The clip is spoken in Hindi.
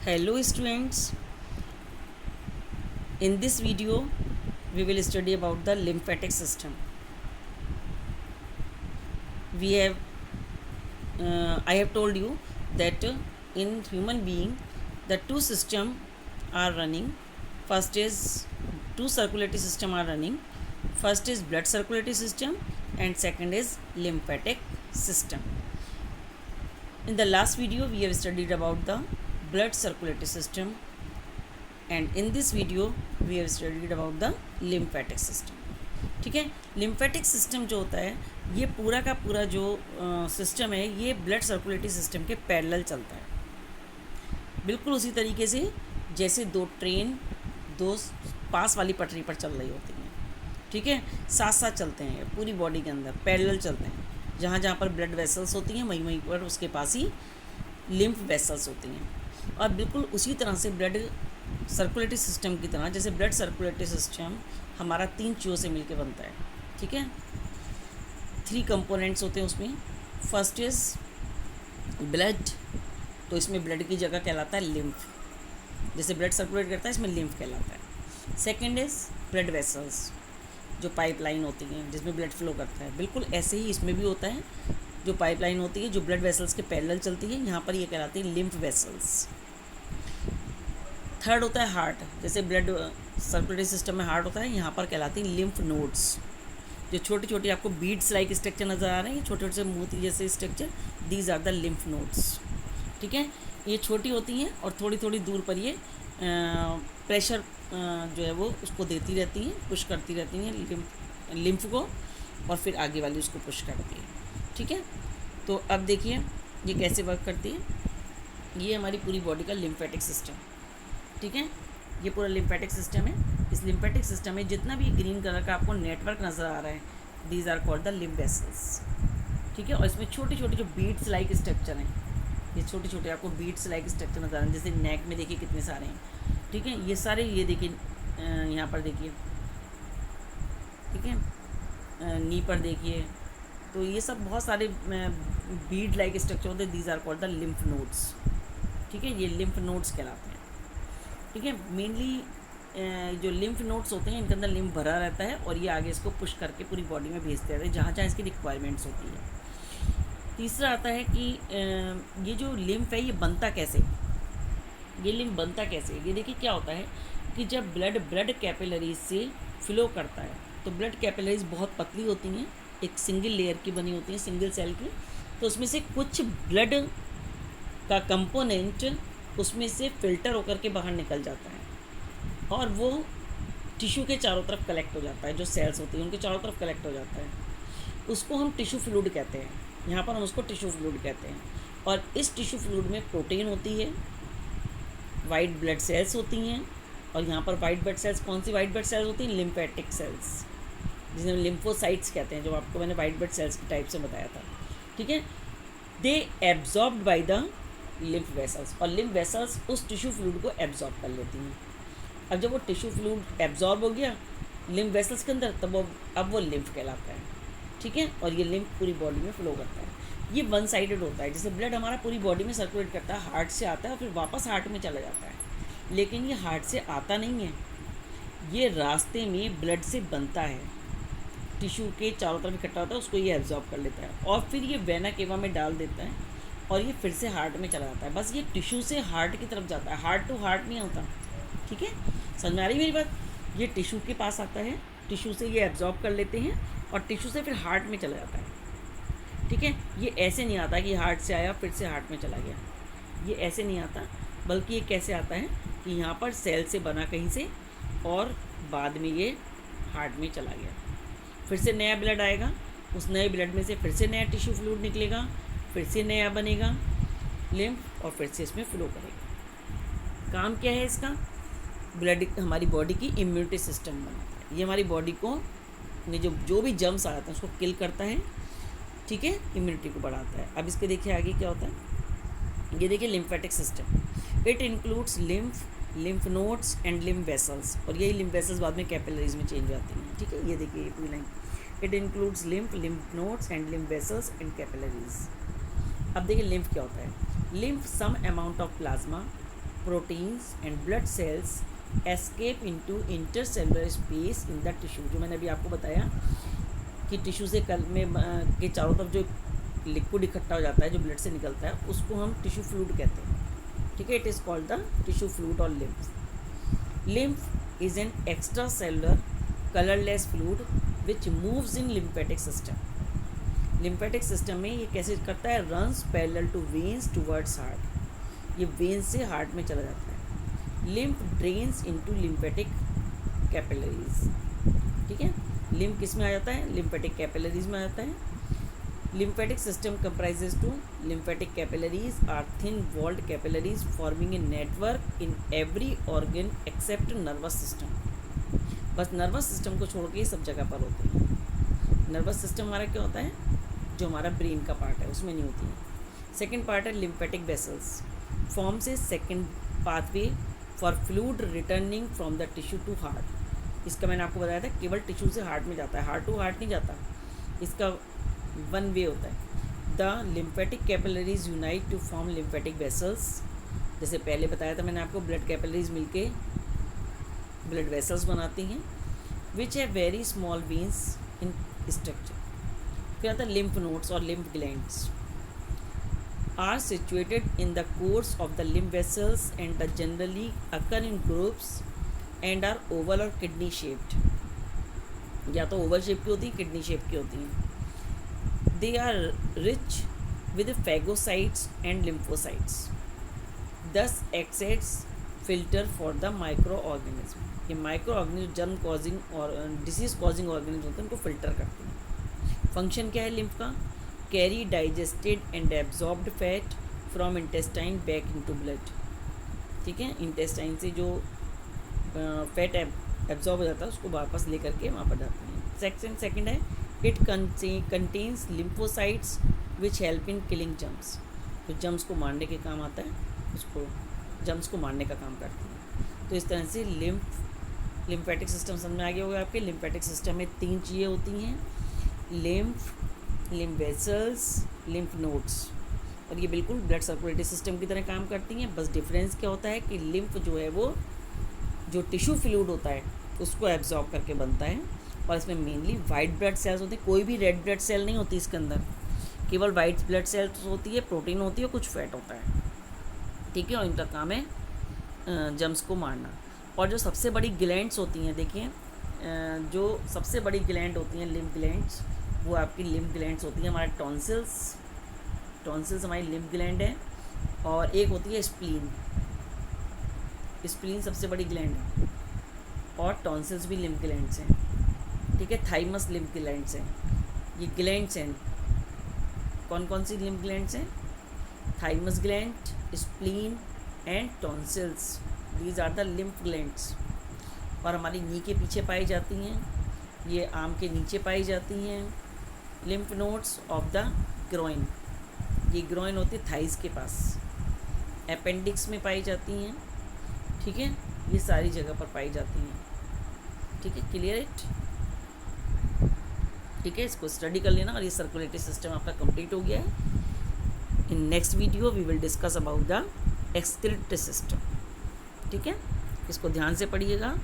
Hello students, in this video we will study about the lymphatic system. We have I have told you that in human being the two system are running. First is two circulatory system are running. First is blood circulatory system and second is lymphatic system. In the last video we have studied about the blood circulatory system and in this video we have studied about the lymphatic system. ठीक है, लिम्फेटिक सिस्टम जो होता है ये पूरा का पूरा जो सिस्टम है ये ब्लड सर्कुलेटरी सिस्टम के पैरेलल चलता है, बिल्कुल उसी तरीके से जैसे दो ट्रेन दो पास वाली पटरी पर चल रही होती हैं. ठीक है, साथ साथ चलते हैं पूरी बॉडी के अंदर, पैरेलल चलते हैं. जहाँ जहाँ पर ब्लड वेसल्स होती हैं वहीं वहीं पर उसके पास ही लिम्फ वेसल्स होती हैं. और बिल्कुल उसी तरह से ब्लड सर्कुलेटरी सिस्टम की तरह, जैसे ब्लड सर्कुलेटरी सिस्टम हमारा 3 चीज़ों से मिलकर बनता है. ठीक है, 3 कंपोनेंट्स होते हैं उसमें. फर्स्ट इज़ ब्लड, तो इसमें ब्लड की जगह कहलाता है लिम्फ. जैसे ब्लड सर्कुलेट करता है इसमें लिम्फ कहलाता है. सेकेंड इज़ ब्लड वेसल्स, जो पाइपलाइन होती हैं जिसमें ब्लड फ्लो करता है. बिल्कुल ऐसे ही इसमें भी होता है, जो पाइपलाइन होती है जो ब्लड वेसल्स के पैरेलल चलती है, यहाँ पर ये कहलाती है लिम्फ वेसल्स. थर्ड होता है हार्ट, जैसे ब्लड सर्कुलेटरी सिस्टम में हार्ट होता है, यहाँ पर कहलाती है लिम्फ नोड्स. जो छोटी छोटी आपको बीड्स लाइक स्ट्रक्चर नज़र आ रहे हैं, छोटे छोटे से मोती जैसे structure, these are the lymph nodes. ठीक है, ये छोटी होती हैं और थोड़ी थोड़ी दूर पर ये प्रेशर जो है वो उसको देती रहती हैं, पुश करती रहती हैं लिम्फ को, और फिर आगे वाली उसको पुश करती है. ठीक है, तो अब देखिए ये कैसे वर्क करती है. ये हमारी पूरी बॉडी का लिम्फेटिक सिस्टम. ठीक है, ये पूरा लिम्फेटिक सिस्टम है. इस लिम्फेटिक सिस्टम में जितना भी ग्रीन कलर का आपको नेटवर्क नज़र आ रहा है, these are called the lymph vessels. ठीक है, और इसमें छोटे छोटे जो बीड्स लाइक स्ट्रक्चर हैं, ये छोटे छोटे आपको बीड्स लाइक स्ट्रक्चर नज़र आ रहे हैं. जैसे नेक में देखिए कितने सारे हैं. ठीक है, ये सारे, ये देखिए यहाँ पर देखिए. ठीक है, नी पर देखिए, तो ये सब बहुत सारे बीड लाइक स्ट्रक्चर होते हैं. These are called the lymph nodes. ठीक है, ये लिम्फ नोड्स कहलाते हैं. ठीक है, मेनली जो लिम्फ नोड्स होते हैं इनके अंदर लिम्फ भरा रहता है और ये आगे इसको पुश करके पूरी बॉडी में भेजते रहते हैं जहाँ जहाँ इसकी रिक्वायरमेंट्स होती है. तीसरा आता है कि ये जो लिम्फ है ये बनता कैसे. ये लिम्फ बनता कैसे, ये देखिए क्या होता है कि जब ब्लड कैपिलरीज से फ्लो करता है तो ब्लड कैपिलरीज बहुत पतली होती हैं, एक सिंगल लेयर की बनी होती हैं, सिंगल सेल की. तो उसमें से कुछ ब्लड का कंपोनेंट उसमें से फ़िल्टर होकर के बाहर निकल जाता है और वो टिश्यू के चारों तरफ कलेक्ट हो जाता है. जो सेल्स होती हैं उनके चारों तरफ कलेक्ट हो जाता है. उसको हम टिश्यू फ्लूइड कहते हैं. यहाँ पर हम उसको टिश्यू फ्लूइड कहते हैं. और इस टिश्यू फ्लूइड में प्रोटीन होती है, वाइट ब्लड सेल्स होती हैं. और यहाँ पर वाइट ब्लड सेल्स, कौन सी वाइट ब्लड सेल्स होती हैं, लिम्फेटिक सेल्स, जिन्हें लिम्फोसाइट्स कहते हैं, जो आपको मैंने वाइट ब्लड सेल्स की टाइप से बताया था. ठीक है, they absorbed by the lymph vessels, और लिम्फ वेसल्स उस टिश्यू फ्लूइड को एब्जॉर्ब कर लेती हैं. अब जब वो टिश्यू फ्लूइड एब्जॉर्ब हो गया लिम्फ वेसल्स के अंदर, तब अब वो लिम्फ कहलाता है. ठीक है, और ये लिम्फ पूरी बॉडी में फ्लो करता है. ये वन साइडेड होता है. जैसे ब्लड हमारा पूरी बॉडी में सर्कुलेट करता है, हार्ट से आता है और फिर वापस हार्ट में चला जाता है. लेकिन ये हार्ट से आता नहीं है, ये रास्ते में ब्लड से बनता है, टिश्यू के चारों तरफ इकट्ठा होता है, उसको ये एब्जॉर्ब कर लेता है और फिर ये वेना केवा में डाल देता है और ये फिर से हार्ट में चला जाता है. बस ये टिश्यू से हार्ट की तरफ जाता है, हार्ट टू हार्ट नहीं होता. ठीक है, समझ में आ रही मेरी बात. ये टिश्यू के पास आता है, टिश्यू से ये एब्जॉर्ब कर लेते हैं और टिश्यू से फिर हार्ट में चला जाता है. ठीक है, ये ऐसे नहीं आता कि हार्ट से आया फिर से हार्ट में चला गया. ये ऐसे नहीं आता, बल्कि ये कैसे आता है कि यहाँ पर सेल से बना कहीं से और बाद में ये हार्ट में चला गया. फिर से नया ब्लड आएगा, उस नए ब्लड में से फिर से नया टिश्यू फ्लूइड निकलेगा, फिर से नया बनेगा लिम्फ और फिर से इसमें फ्लो करेगा. काम क्या है इसका, ब्लड हमारी बॉडी की इम्यूनिटी सिस्टम बनाता है. ये हमारी बॉडी को जो भी जर्म्स आ जाते हैं उसको किल करता है. ठीक है, इम्यूनिटी को बढ़ाता है. अब इसके देखिए आगे क्या होता है. ये देखिए lymphatic system, it includes lymph nodes and lymph vessels. और यही लिम्फ वेसल्स बाद में कैपिलरीज में चेंज आती हैं. ठीक है, ये देखिए ये पूरी line, it includes lymph nodes and lymph vessels and capillaries. अब देखिए लिम्फ क्या होता है. Lymph some amount of plasma proteins and blood cells escape into intercellular space in the tissue. जो मैंने अभी आपको बताया कि टिश्यू से कल में के चारों तरफ जो लिक्विड इकट्ठा हो जाता है, जो ब्लड से निकलता है, उसको हम टिश्यू फ्लूइड कहते हैं। ठीक है, it is called the tissue fluid और lymph. Lymph is an extracellular colourless fluid which moves in lymphatic system. Lymphatic system में ये कैसे करता है, runs parallel to veins towards heart. ये वेन्स से हार्ट में चला जाता है। Lymph drains into lymphatic capillaries. ठीक है, लिम्फ किस में आ जाता है, लिम्फेटिक कैपिलरीज में आ जाता है। Lymphatic system comprises two. Lymphatic capillaries are thin-walled capillaries forming a network in every organ except nervous system. बस नर्वस सिस्टम को छोड़ के ये सब जगह पर होते हैं। नर्वस सिस्टम हमारा क्या होता है, जो हमारा ब्रेन का पार्ट है, उसमें नहीं होती है। सेकेंड पार्ट है lymphatic vessels, forms a second pathway for fluid returning from the tissue to heart. इसका मैंने आपको बताया था, केवल टिश्यू से हार्ट में जाता है, हार्ट टू हार्ट नहीं जाता। इसका वन वे होता है। The lymphatic capillaries unite to form lymphatic vessels. जैसे पहले बताया था मैंने आपको, ब्लड कैपिलरीज मिलके ब्लड वेसल्स बनाती हैं, विच है very small veins in structure. फिर आता है लिम्फ नोड्स और lymph glands are situated in the course of the lymph vessels and the generally occur in groups and are oval और किडनी शेप्ड। या तो ओवल शेप की होती है, किडनी शेप की होती हैं। They are rich with phagocytes and lymphocytes. Thus acts as filter for the microorganism. ये माइक्रोऑर्गेनिज्म जर्म कॉजिंग और डिसीज कॉजिंग ऑर्गेनिज्म होते हैं, उनको फिल्टर करते हैं। फंक्शन क्या है लिम्फ का, carry digested and absorbed fat from intestine back into blood. ठीक है, इंटेस्टाइन से जो फैट एब्जॉर्ब हो जाता है उसको वापस लेकर के वहाँ पर जाते हैं। सेकेंड है it contains lymphocytes which help in killing germs. तो जम्स को मारने के काम आता है, उसको जम्स को मारने का काम करती है। तो इस तरह से लिम्फेटिक सिस्टम समझ में आ गया होगा आपके। लिम्फेटिक सिस्टम में तीन चीज़ें होती हैं, lymph, lymph vessels, lymph nodes, और ये बिल्कुल ब्लड सर्कुलेटरी सिस्टम की तरह काम करती हैं। बस डिफरेंस क्या होता है कि लिम्फ जो है वो जो टिश्यू फ्लूइड होता है उसको एब्जॉर्ब करके बनता है, और इसमें मेनली वाइट ब्लड सेल्स होते हैं। कोई भी रेड ब्लड सेल नहीं होती इसके अंदर, केवल वाइट ब्लड सेल्स होती है, प्रोटीन होती है, कुछ फैट होता है। ठीक है, और इनका काम है जम्स को मारना। और जो सबसे बड़ी ग्लैंड्स होती हैं, देखिए जो सबसे बड़ी ग्लैंड होती हैं लिम्फ ग्लैंड्स, वो आपकी लिम्फ ग्लैंड्स होती हैं। हमारे टॉन्सिल्स हमारी लिम्फ ग्लैंड है, और एक होती है स्प्लीन। स्प्लीन सबसे बड़ी ग्लैंड है, और टॉन्सिल्स भी लिम्फ ग्लैंड्स हैं। ठीक है, थाइमस लिम्फ ग्लैंड्स हैं। ये ग्लैंड्स हैं, कौन कौन सी लिम्फ ग्लैंड्स हैं, thymus gland, spleen and tonsils, these are the lymph glands. और हमारी नी के पीछे पाई जाती हैं, ये आर्म के नीचे पाई जाती हैं। Lymph nodes of the groin, ये ग्रोइन होती है थाइस के पास, अपेंडिक्स में पाई जाती हैं। ठीक है, ये सारी जगह पर पाई जाती हैं। ठीक है, क्लियर इट। ठीक है, इसको स्टडी कर लेना, और ये सर्कुलेटरी सिस्टम आपका कंप्लीट हो गया है। In next video we will discuss about the excretory system. ठीक है, इसको ध्यान से पढ़िएगा।